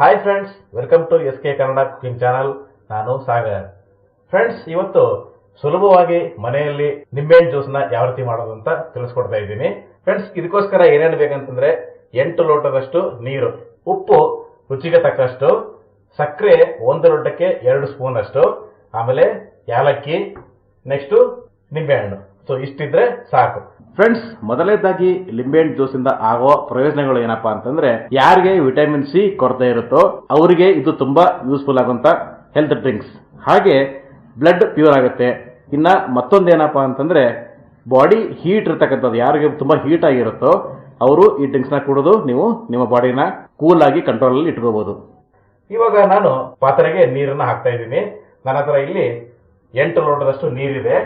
Hi friends, welcome to SK Kannada cooking channel. ನಾನು Sagar. Friends, ಇವತ್ತು ಸುಲಭವಾಗಿ ಮನೆಯಲ್ಲಿ ನಿಂಬೆಹಣ್ಣು ಜ್ಯೂಸ್ನ ಯಾವ ರೀತಿ ಮಾಡೋದು ಅಂತ ತಿಳಿಸ್ಕೊಡ್ತಾ ಇದ್ದೀನಿ. ಫ್ರೆಂಡ್ಸ್, ಇದಕ್ಕೋಸ್ಕರ ಏನೇನು ಬೇಕಂತಂದ್ರೆ 8 ಲೋಟದಷ್ಟು ನೀರು, ಉಪ್ಪು ರುಚಿಗೆ ತಕ್ಕಷ್ಟು, ಸಕ್ಕರೆ 1 ಲೋಟಕ್ಕೆ 2 ಸ್ಪೂನ್ ಅಷ್ಟು, ಆಮೇಲೆ ಯಾಲಕ್ಕಿ, ನೆಕ್ಸ್ಟ್ ನಿಂಬೆಹಣ್ಣು. ಸೊ ಇಷ್ಟಿದ್ರೆ ಸಾಕು. ಫ್ರೆಂಡ್ಸ್, ಮೊದಲನೇದಾಗಿ ಲಿಂಬೆಹಣ್ಣು ಜ್ಯೂಸ್ ಇಂದ ಆಗೋ ಪ್ರಯೋಜನಗಳು ಏನಪ್ಪಾ ಅಂತಂದ್ರೆ, ಯಾರಿಗೆ ವಿಟಮಿನ್ ಸಿ ಕೊರತೆ ಇರುತ್ತೋ ಅವರಿಗೆ ಇದು ತುಂಬಾ ಯೂಸ್ಫುಲ್ ಆಗುವಂತ ಹೆಲ್ತ್ ಡ್ರಿಂಕ್ಸ್. ಹಾಗೆ ಬ್ಲಡ್ ಪ್ಯೂರ್ ಆಗುತ್ತೆ. ಇನ್ನ ಮತ್ತೊಂದೇನಪ್ಪಾ ಅಂತಂದ್ರೆ, ಬಾಡಿ ಹೀಟ್ ಇರ್ತಕ್ಕಂಥದ್ದು, ಯಾರಿಗೆ ತುಂಬಾ ಹೀಟ್ ಆಗಿರುತ್ತೋ ಅವರು ಈ ಡ್ರಿಂಕ್ಸ್ ನ ಕುಡಿದು ನೀವು ನಿಮ್ಮ ಬಾಡಿನ ಕೂಲ್ ಆಗಿ ಕಂಟ್ರೋಲ್ ಅಲ್ಲಿ ಇಟ್ಕೋಬಹುದು. ಇವಾಗ ನಾನು ಪಾತ್ರೆಗೆ ನೀರನ್ನ ಹಾಕ್ತಾ ಇದ್ದೀನಿ. ನನ್ನ ಹತ್ರ ಇಲ್ಲಿ 8 ಲೋಟದಷ್ಟು ನೀರಿದೆ.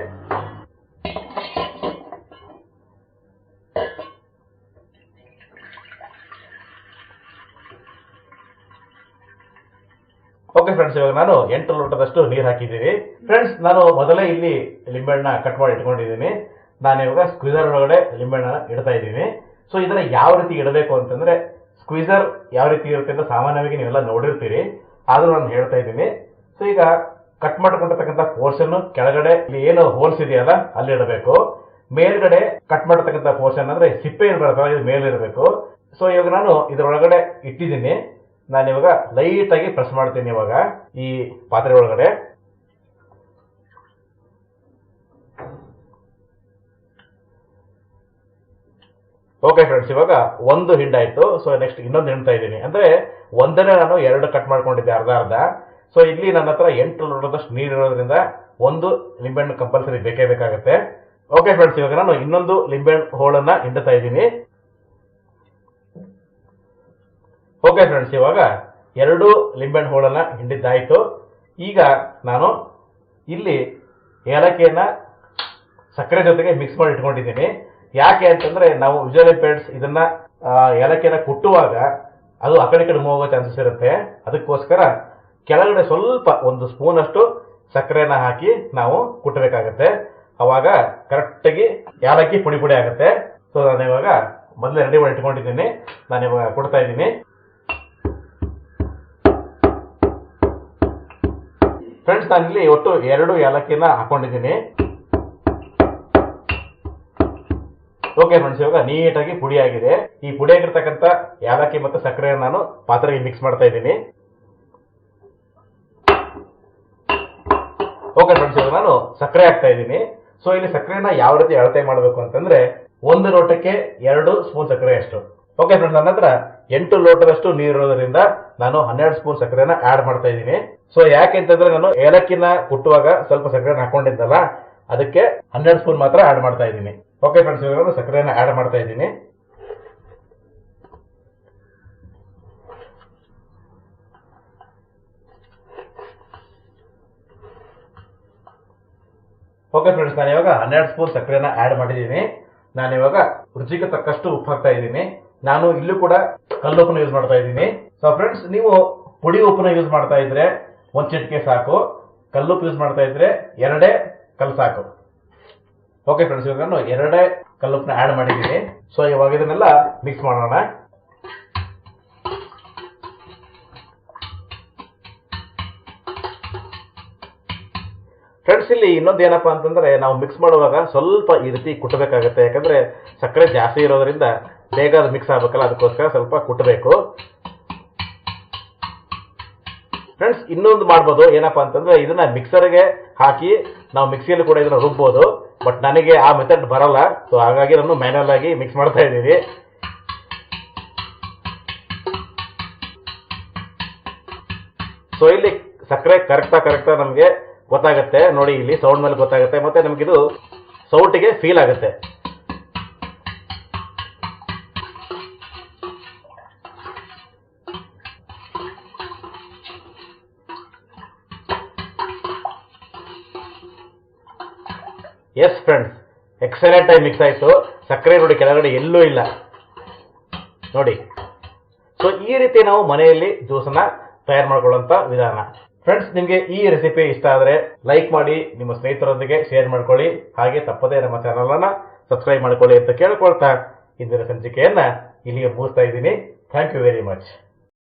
ಓಕೆ ಫ್ರೆಂಡ್ಸ್, ಇವಾಗ ನಾನು 8 ಲೋಟದಷ್ಟು ನೀರು ಹಾಕಿದ್ದೀನಿ. ಫ್ರೆಂಡ್ಸ್, ನಾನು ಮೊದಲೇ ಇಲ್ಲಿ ಲಿಂಬೆಹಣ್ಣ ಕಟ್ ಮಾಡಿ ಇಟ್ಕೊಂಡಿದ್ದೀನಿ. ನಾನು ಇವಾಗ ಸ್ಕ್ವೀಸರ್ ಒಳಗಡೆ ಲಿಂಬೆಹಣ್ಣ ಇಡ್ತಾ ಇದ್ದೀನಿ. ಸೊ ಇದನ್ನ ಯಾವ ರೀತಿ ಇಡಬೇಕು ಅಂತಂದ್ರೆ, ಸ್ಕ್ವೀಸರ್ ಯಾವ ರೀತಿ ಇರುತ್ತೆ ಅಂತ ಸಾಮಾನ್ಯವಾಗಿ ನೀವೆಲ್ಲ ನೋಡಿರ್ತೀರಿ, ಆದ್ರೂ ನಾನು ಹೇಳ್ತಾ ಇದ್ದೀನಿ. ಸೊ ಈಗ ಕಟ್ ಮಾಡ್ಕೊಂಡಿರ್ತಕ್ಕಂಥ ಪೋರ್ಷನ್ ಕೆಳಗಡೆ ಇಲ್ಲಿ ಏನು ಹೋಲ್ಸ್ ಇದೆಯಲ್ಲ ಅಲ್ಲಿ ಇಡಬೇಕು. ಮೇಲ್ಗಡೆ ಕಟ್ ಮಾಡತಕ್ಕಂಥ ಪೋರ್ಷನ್ ಅಂದ್ರೆ ಸಿಪ್ಪೆ ಏನು ಬರುತ್ತಲ್ಲ ಇದು ಮೇಲೆ ಇರಬೇಕು. ಸೊ ಇವಾಗ ನಾನು ಇದರೊಳಗಡೆ ಇಟ್ಟಿದ್ದೀನಿ. ನಾನು ಇವಾಗ ಲೈಟ್ ಆಗಿ ಪ್ರೆಸ್ ಮಾಡ್ತೀನಿ ಇವಾಗ ಈ ಪಾತ್ರೆ ಒಳಗಡೆ. ಓಕೆ ಫ್ರೆಂಡ್ಸ್, ಇವಾಗ ಒಂದು ಹಿಂಡಾಯ್ತು. ಸೊ ನೆಕ್ಸ್ಟ್ ಇನ್ನೊಂದು ಹಿಂಡ್ತಾ ಇದ್ದೀನಿ. ಅಂದ್ರೆ ಒಂದನೇ ನಾನು 2 ಕಟ್ ಮಾಡ್ಕೊಂಡಿದ್ದೆ, ಅರ್ಧ ಅರ್ಧ. ಸೊ ಇಲ್ಲಿ ನನ್ನ ಹತ್ರ 8 ಲೋಟದಷ್ಟು ನೀರು ಇರೋದ್ರಿಂದ ಒಂದು ಲಿಂಬೆಹಣ್ಣು ಕಂಪಲ್ಸರಿ ಬೇಕೇ ಬೇಕಾಗುತ್ತೆ. ಓಕೆ ಫ್ರೆಂಡ್ಸ್, ಇವಾಗ ನಾನು ಇನ್ನೊಂದು ಲಿಂಬೆಹಣ್ಣು ಹೋಳನ್ನ ಹಿಂಡ್ತಾ ಇದ್ದೀನಿ. ಓಕೆ ಫ್ರೆಂಡ್ಸ್, ಇವಾಗ 2 ಲಿಂಬೆಹಣ್ಣು ಹೋಳನ್ನ ಹಿಂಡಿದ್ದಾಯ್ತು. ಈಗ ನಾನು ಇಲ್ಲಿ ಏಲಕ್ಕಿಯನ್ನ ಸಕ್ಕರೆ ಜೊತೆಗೆ ಮಿಕ್ಸ್ ಮಾಡಿ ಇಟ್ಕೊಂಡಿದ್ದೀನಿ. ಯಾಕೆ ಅಂತಂದ್ರೆ, ನಾವು ವಿಜುವಲ್ ಇಂಪೇರ್ಡ್ಸ್ ಇದನ್ನ ಏಲಕ್ಕಿಯನ್ನ ಕುಟ್ಟುವಾಗ ಅದು ಆ ಕಡೆ ಮೂವ್ ಹೋಗೋ ಚಾನ್ಸಸ್ ಇರುತ್ತೆ. ಅದಕ್ಕೋಸ್ಕರ ಕೆಳಗಡೆ ಸ್ವಲ್ಪ 1 ಸ್ಪೂನ್ ಅಷ್ಟು ಸಕ್ಕರೆನ ಹಾಕಿ ನಾವು ಕುಟ್ಟಬೇಕಾಗತ್ತೆ. ಅವಾಗ ಕರೆಕ್ಟಾಗಿ ಏಲಕ್ಕಿ ಪುಡಿ ಪುಡಿ ಆಗುತ್ತೆ. ಸೊ ನಾನು ಇವಾಗ ಮೊದಲೇ ರೆಡಿ ಮಾಡಿ ಇಟ್ಕೊಂಡಿದ್ದೀನಿ. ನಾನು ಇವಾಗ ಕುಡ್ತಾ ಇದ್ದೀನಿ. ಫ್ರೆಂಡ್ಸ್, ನಾನಿಲ್ಲಿ ಒಟ್ಟು 2 ಏಲಕ್ಕಿನ ಹಾಕೊಂಡಿದ್ದೀನಿ. ಓಕೆ ಫ್ರೆಂಡ್ಸ್, ಇವಾಗ ನೀಟಾಗಿ ಪುಡಿ ಆಗಿದೆ. ಈ ಪುಡಿ ಆಗಿರ್ತಕ್ಕಂಥ ಏಲಕ್ಕಿ ಮತ್ತು ಸಕ್ಕರೆ ನಾನು ಪಾತ್ರೆಗೆ ಮಿಕ್ಸ್ ಮಾಡ್ತಾ ಇದ್ದೀನಿ. ಓಕೆ ಫ್ರೆಂಡ್ಸ್, ಇವಾಗ ನಾನು ಸಕ್ಕರೆ ಹಾಕ್ತಾ ಇದ್ದೀನಿ. ಸೊ ಇಲ್ಲಿ ಸಕ್ಕರೆನ ಯಾವ ರೀತಿ ಅಳತೆ ಮಾಡಬೇಕು ಅಂತಂದ್ರೆ, 1 ಲೋಟಕ್ಕೆ 2 ಸ್ಪೂನ್ ಸಕ್ಕರೆ ಅಷ್ಟು. ಓಕೆ ಫ್ರೆಂಡ್ಸ್, ನನ್ನ ಹತ್ರ 8 ಲೋಟದಷ್ಟು ನೀರು ಇರೋದ್ರಿಂದ ನಾನು 12 ಸ್ಪೂನ್ ಸಕ್ಕರೆನ ಆಡ್ ಮಾಡ್ತಾ ಇದ್ದೀನಿ. ಸೊ ಯಾಕೆ ಅಂತಂದ್ರೆ, ನಾನು ಏಲಕ್ಕಿನ ಕುಟ್ಟುವಾಗ ಸ್ವಲ್ಪ ಸಕ್ಕರೆನ ಹಾಕೊಂಡಿದ್ದಲ್ಲ, ಅದಕ್ಕೆ 12 ಸ್ಪೂನ್ ಮಾತ್ರ ಆಡ್ ಮಾಡ್ತಾ ಇದ್ದೀನಿ. ಓಕೆ ಫ್ರೆಂಡ್ಸ್, ಇವಾಗ ನಾನು ಸಕ್ಕರೆನ ಆಡ್ ಮಾಡ್ತಾ ಇದ್ದೀನಿ. ಓಕೆ ಫ್ರೆಂಡ್ಸ್, ನಾನು ಇವಾಗ 12 ಸ್ಪೂನ್ ಸಕ್ಕರೆನ ಆಡ್ ಮಾಡಿದ್ದೀನಿ. ನಾನು ಇವಾಗ ರುಚಿಗೆ ತಕ್ಕಷ್ಟು ಉಪ್ಪು ಹಾಕ್ತಾ ಇದ್ದೀನಿ. ನಾನು ಇಲ್ಲೂ ಕೂಡ ಕಲ್ಲುಪ್ಪನ್ನ ಯೂಸ್ ಮಾಡ್ತಾ ಇದ್ದೀನಿ. ಸೊ ಫ್ರೆಂಡ್ಸ್, ನೀವು ಪುಡಿ ಉಪ್ಪನ್ನ ಯೂಸ್ ಮಾಡ್ತಾ ಇದ್ರೆ 1 ಚಿಟಿಕೆ ಸಾಕು. ಕಲ್ಲುಪ್ಪು ಯೂಸ್ ಮಾಡ್ತಾ ಇದ್ರೆ 2 ಕಲ್ಲು ಸಾಕು. ಓಕೆ ಫ್ರೆಂಡ್ಸ್, ಇವಾಗ ನಾನು 2 ಕಲ್ಲುಪ್ಪನ್ನ ಆಡ್ ಮಾಡಿದ್ದೀನಿ. ಸೊ ಇವಾಗ ಇದನ್ನೆಲ್ಲ ಮಿಕ್ಸ್ ಮಾಡೋಣ. ಫ್ರೆಂಡ್ಸ್, ಇಲ್ಲಿ ಇನ್ನೊಂದು ಏನಪ್ಪಾ ಅಂತಂದ್ರೆ, ನಾವು ಮಿಕ್ಸ್ ಮಾಡುವಾಗ ಸ್ವಲ್ಪ ಈ ರೀತಿ ಕುಟ್ಟಬೇಕಾಗತ್ತೆ. ಯಾಕಂದ್ರೆ ಸಕ್ಕರೆ ಜಾಸ್ತಿ ಇರೋದ್ರಿಂದ ಬೇಗ ಅದು ಮಿಕ್ಸ್ ಆಗ್ಬೇಕಲ್ಲ, ಅದಕ್ಕೋಸ್ಕರ ಸ್ವಲ್ಪ ಕುಟ್ಟಬೇಕು. ಫ್ರೆಂಡ್ಸ್, ಇನ್ನೊಂದು ಮಾಡ್ಬೋದು ಏನಪ್ಪಾ ಅಂತಂದ್ರೆ, ಇದನ್ನ ಮಿಕ್ಸರ್ಗೆ ಹಾಕಿ ನಾವು ಮಿಕ್ಸಿಯಲ್ಲಿ ಕೂಡ ಇದನ್ನ ರುಬ್ಬೋದು. ಬಟ್ ನನಗೆ ಆ ಮೆಥಡ್ ಬರಲ್ಲ. ಸೊ ಹಾಗಾಗಿ ನಾನು ಮ್ಯಾನ್ಯಲ್ ಆಗಿ ಮಿಕ್ಸ್ ಮಾಡ್ತಾ ಇದ್ದೀನಿ. ಸೊ ಇಲ್ಲಿ ಸಕ್ಕರೆ ಕರೆಕ್ಟಾ ನಮಗೆ ಗೊತ್ತಾಗುತ್ತೆ. ನೋಡಿ, ಇಲ್ಲಿ ಸೌಂಡ್ ಮೇಲೆ ಗೊತ್ತಾಗುತ್ತೆ. ಮತ್ತೆ ನಮಗಿದು ಸೌಟಿಗೆ ಫೀಲ್ ಆಗುತ್ತೆ. ಎಸ್ ಫ್ರೆಂಡ್ಸ್, ಎಕ್ಸಲೆಂಟ್ ಆಗಿ ಮಿಕ್ಸ್ ಆಯ್ತು. ಸಕ್ಕರೆ ನೋಡಿ ಕೆಳಗಡೆ ಎಲ್ಲೂ ಇಲ್ಲ ನೋಡಿ. ಸೊ ಈ ರೀತಿ ನಾವು ಮನೆಯಲ್ಲಿ ಜ್ಯೂಸನ್ನ ತಯಾರು ಮಾಡ್ಕೊಳ್ಳುವಂತ ವಿಧಾನ. ಫ್ರೆಂಡ್ಸ್, ನಿಮಗೆ ಈ ರೆಸಿಪಿ ಇಷ್ಟ ಆದರೆ ಲೈಕ್ ಮಾಡಿ, ನಿಮ್ಮ ಸ್ನೇಹಿತರೊಂದಿಗೆ ಶೇರ್ ಮಾಡ್ಕೊಳ್ಳಿ. ಹಾಗೆ ತಪ್ಪದೇ ನಮ್ಮ ಚಾನಲ್ ಅನ್ನ ಸಬ್ಸ್ಕ್ರೈಬ್ ಮಾಡ್ಕೊಳ್ಳಿ ಅಂತ ಕೇಳ್ಕೊಳ್ತಾ ಇಂದಿನ ಸಂಚಿಕೆಯನ್ನ ಇಲ್ಲಿಗೆ ಮುಗಿಸ್ತಾ ಇದ್ದೀನಿ. Thank you very much.